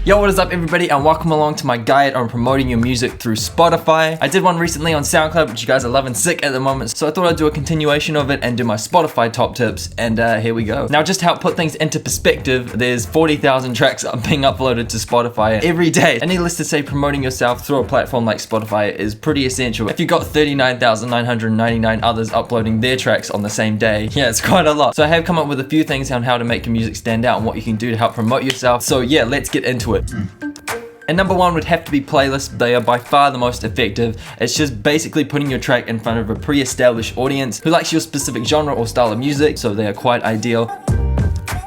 Yo, what is up everybody, and welcome along to my guide on promoting your music through Spotify. I did one recently on SoundCloud, which you guys are loving sick at the moment, so I thought I'd do a continuation of it and do my Spotify top tips, and here we go. Now, just to help put things into perspective, there's 40,000 tracks being uploaded to Spotify every day, and needless to say, promoting yourself through a platform like Spotify is pretty essential. If you've got 39,999 others uploading their tracks on the same day, yeah, it's quite a lot. So I have come up with a few things on how to make your music stand out and what you can do to help promote yourself. So yeah, let's get into it. And number one would have to be playlists. They are by far the most effective. It's just basically putting your track in front of a pre-established audience who likes your specific genre or style of music, so they are quite ideal.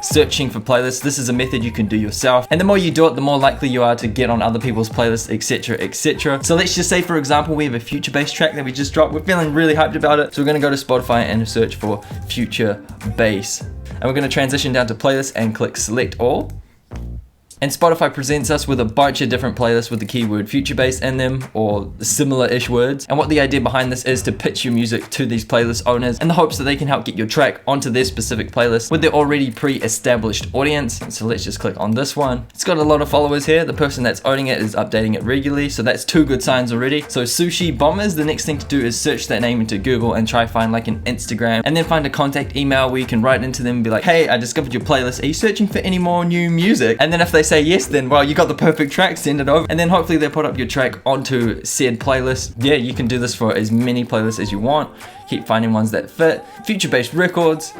Searching for playlists, this is a method you can do yourself, and the more you do it, the more likely you are to get on other people's playlists, etc, etc. So let's just say, for example, we have a future bass track that we just dropped. We're feeling really hyped about it, so we're going to go to Spotify and search for future bass, and we're going to transition down to playlists and click select all. And Spotify presents us with a bunch of different playlists with the keyword future bass in them, or similar-ish words. And what the idea behind this is to pitch your music to these playlist owners in the hopes that they can help get your track onto their specific playlist with their already pre-established audience. So let's just click on this one. It's got a lot of followers here. The person that's owning it is updating it regularly, so that's two good signs already. So Sushi Bombers, the next thing to do is search that name into Google and try find like an Instagram, and then find a contact email where you can write into them and be like, hey, I discovered your playlist. Are you searching for any more new music? And then if they say yes, then well, you got the perfect track, send it over, and then hopefully they put up your track onto said playlist. Yeah, you can do this for as many playlists as you want. Keep finding ones that fit. Future Bass Records,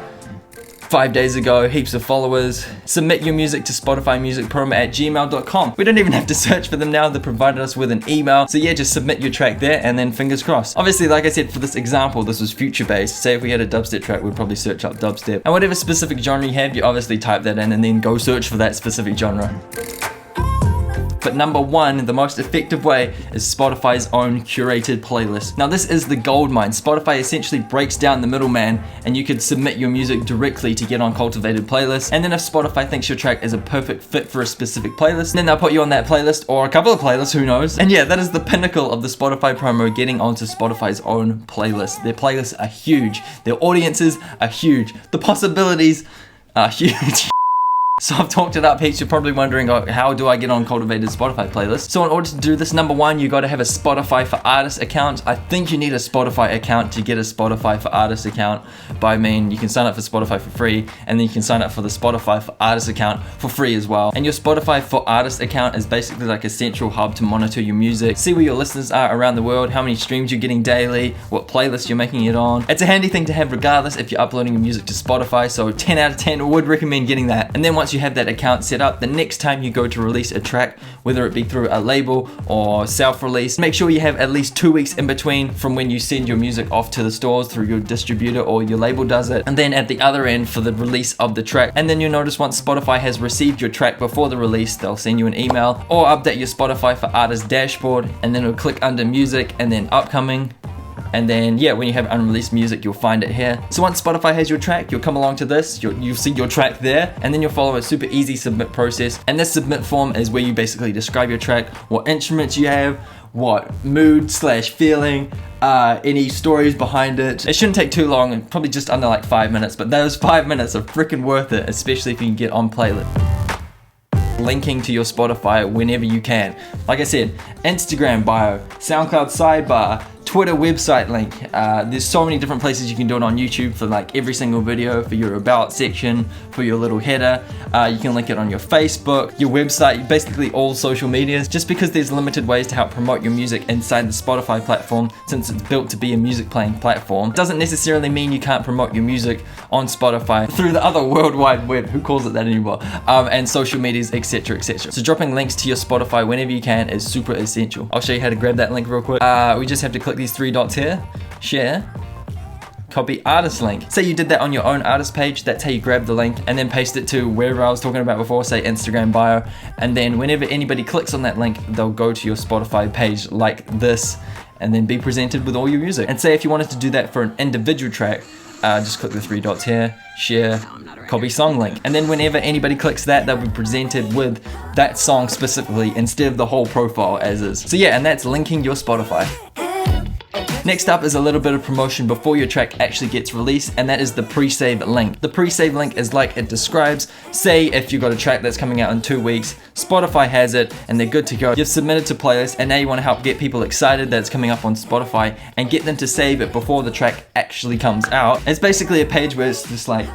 5 days ago, heaps of followers. Submit your music to Spotify Music Promo at gmail.com. We don't even have to search for them now, they provided us with an email. So yeah, just submit your track there and then fingers crossed. Obviously, like I said, for this example, this was future bass. Say if we had a dubstep track, we'd probably search up dubstep. And whatever specific genre you have, you obviously type that in and then go search for that specific genre. But number one, the most effective way is Spotify's own curated playlist. Now this is the gold mine. Spotify essentially breaks down the middleman, and you could submit your music directly to get on cultivated playlists. And then if Spotify thinks your track is a perfect fit for a specific playlist, then they'll put you on that playlist or a couple of playlists, who knows. And yeah, that is the pinnacle of the Spotify promo, getting onto Spotify's own playlist. Their playlists are huge. Their audiences are huge. The possibilities are huge. So I've talked it up heaps. You're probably wondering, oh, how do I get on cultivated Spotify playlists? So in order to do this, number one, you got to have a Spotify for Artists account. I think you need a Spotify account to get a Spotify for Artists account. But I mean, you can sign up for Spotify for free, and then you can sign up for the Spotify for Artists account for free as well. And your Spotify for Artists account is basically like a central hub to monitor your music, see where your listeners are around the world, how many streams you're getting daily, what playlists you're making it on. It's a handy thing to have regardless if you're uploading your music to Spotify, so 10 out of 10 would recommend getting that. And then once you have that account set up, the next time you go to release a track, whether it be through a label or self-release, make sure you have at least 2 weeks in between from when you send your music off to the stores through your distributor or your label does it, and then at the other end for the release of the track. And then you'll notice once Spotify has received your track before the release, they'll send you an email or update your Spotify for Artists dashboard, and then it'll click under music and then upcoming. And then, yeah, when you have unreleased music, you'll find it here. So once Spotify has your track, you'll come along to this, you'll see your track there, and then you'll follow a super easy submit process. And this submit form is where you basically describe your track, what instruments you have, what mood / feeling, any stories behind it. It shouldn't take too long, probably just under like 5 minutes, but those 5 minutes are freaking worth it, especially if you can get on playlist. Linking to your Spotify whenever you can. Like I said, Instagram bio, SoundCloud sidebar, Twitter website link. There's so many different places you can do it on YouTube for like every single video, for your about section, for your little header. You can link it on your Facebook, your website, basically all social medias, just because there's limited ways to help promote your music inside the Spotify platform, since it's built to be a music playing platform. Doesn't necessarily mean you can't promote your music on Spotify through the other World Wide Web, who calls it that anymore, and social medias, etc, etc. So dropping links to your Spotify whenever you can is super essential. I'll show you how to grab that link real quick. We just have to click these 3 dots here, share, copy artist link. Say you did that on your own artist page, that's how you grab the link and then paste it to wherever I was talking about before, say Instagram bio, and then whenever anybody clicks on that link, they'll go to your Spotify page like this and then be presented with all your music. And say if you wanted to do that for an individual track, just click the 3 dots here, share, copy song link, and then whenever anybody clicks that, they'll be presented with that song specifically instead of the whole profile as is. So yeah, and that's linking your Spotify. Next up is a little bit of promotion before your track actually gets released, and that is the pre-save link. The pre-save link is like it describes. Say if you've got a track that's coming out in 2 weeks, Spotify has it and they're good to go. You've submitted to playlists and now you want to help get people excited that it's coming up on Spotify and get them to save it before the track actually comes out. It's basically a page where it's just like,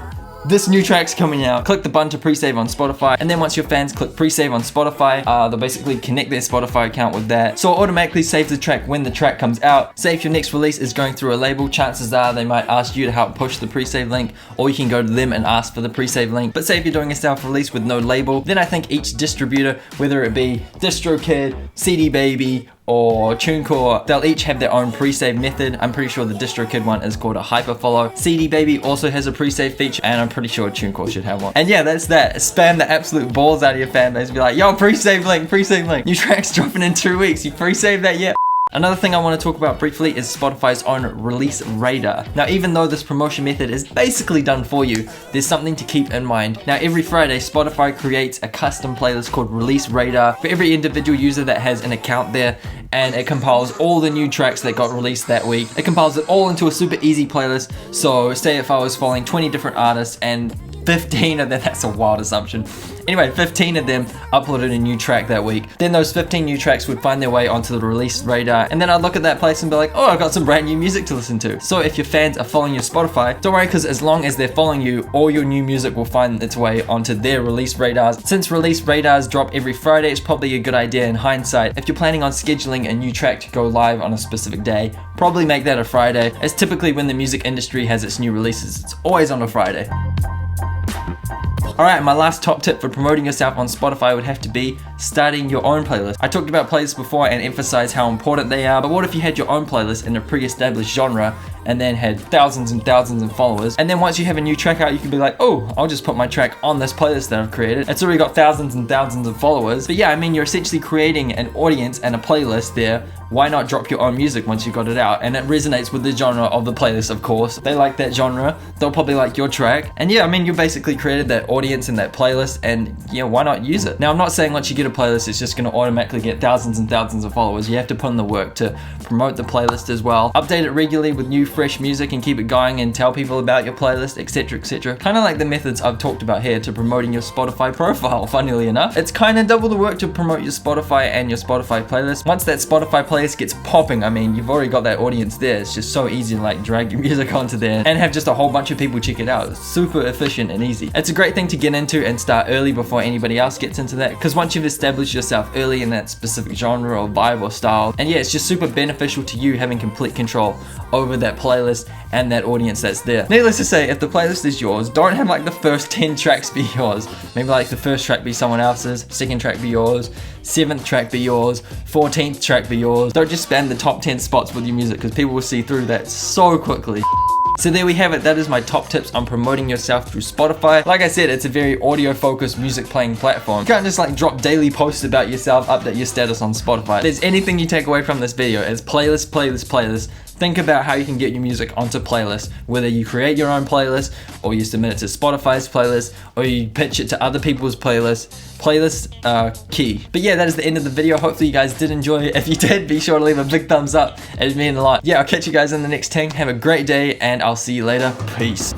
this new track's coming out, click the button to pre-save on Spotify, and then once your fans click pre-save on Spotify, they'll basically connect their Spotify account with that. So it automatically saves the track when the track comes out. Say if your next release is going through a label, chances are they might ask you to help push the pre-save link, or you can go to them and ask for the pre-save link. But say if you're doing a self-release with no label, then I think each distributor, whether it be DistroKid, CD Baby, or TuneCore, they'll each have their own pre-save method. I'm pretty sure the DistroKid one is called a hyperfollow. CD Baby also has a pre-save feature, and I'm pretty sure TuneCore should have one. And yeah, that's that. Spam the absolute balls out of your fan base. Be like, yo, pre-save link, pre-save link. New track's dropping in 2 weeks. You pre-save that yet? Another thing I want to talk about briefly is Spotify's own release radar. Now, even though this promotion method is basically done for you, there's something to keep in mind. Now, every Friday, Spotify creates a custom playlist called Release Radar for every individual user that has an account there, and it compiles all the new tracks that got released that week. It compiles it all into a super easy playlist. So say if I was following 20 different artists and 15 of them, that's a wild assumption. Anyway, 15 of them uploaded a new track that week. Then those 15 new tracks would find their way onto the release radar, and then I'd look at that place and be like, oh, I've got some brand new music to listen to. So if your fans are following your Spotify, don't worry, because as long as they're following you, all your new music will find its way onto their release radars. Since release radars drop every Friday, it's probably a good idea in hindsight. If you're planning on scheduling a new track to go live on a specific day, probably make that a Friday, as typically when the music industry has its new releases, it's always on a Friday. Alright, my last top tip for promoting yourself on Spotify would have to be starting your own playlist. I talked about playlists before and emphasized how important they are, but what if you had your own playlist in a pre-established genre and then had thousands and thousands of followers, and then once you have a new track out, you can be like, oh, I'll just put my track on this playlist that I've created. It's already got thousands and thousands of followers. But yeah, I mean, you're essentially creating an audience and a playlist there. Why not drop your own music once you've got it out? And it resonates with the genre of the playlist, of course. They like that genre, they'll probably like your track. And yeah, I mean, you basically created that audience and that playlist, and yeah, why not use it? Now, I'm not saying once you get a playlist, it's just gonna automatically get thousands and thousands of followers. You have to put in the work to promote the playlist as well. Update it regularly with new, fresh music and keep it going, and tell people about your playlist, etc, etc. Kind of like the methods I've talked about here to promoting your Spotify profile, funnily enough. It's kind of double the work to promote your Spotify and your Spotify playlist. Once that Spotify playlist gets popping, I mean, you've already got that audience there. It's just so easy to like drag your music onto there and have just a whole bunch of people check it out. It's super efficient and easy. It's a great thing to get into and start early before anybody else gets into that, because once you've established yourself early in that specific genre or vibe or style, and yeah, it's just super beneficial to you having complete control over that playlist and that audience that's there. Needless to say, if the playlist is yours, don't have like the first 10 tracks be yours. Maybe like the first track be someone else's, second track be yours, 7th track be yours, 14th track be yours. Don't just spam the top 10 spots with your music, because people will see through that so quickly. So there we have it. That is my top tips on promoting yourself through Spotify. Like I said, it's a very audio focused music playing platform. You can't just like drop daily posts about yourself, update your status on Spotify. If there's anything you take away from this video, it's playlist, playlist, playlist. Think about how you can get your music onto playlists, whether you create your own playlist, or you submit it to Spotify's playlist, or you pitch it to other people's playlists. Playlists are key. But yeah, that is the end of the video. Hopefully you guys did enjoy it. If you did, be sure to leave a big thumbs up. It'd mean a lot. Yeah, I'll catch you guys in the next 10. Have a great day, and I'll see you later. Peace.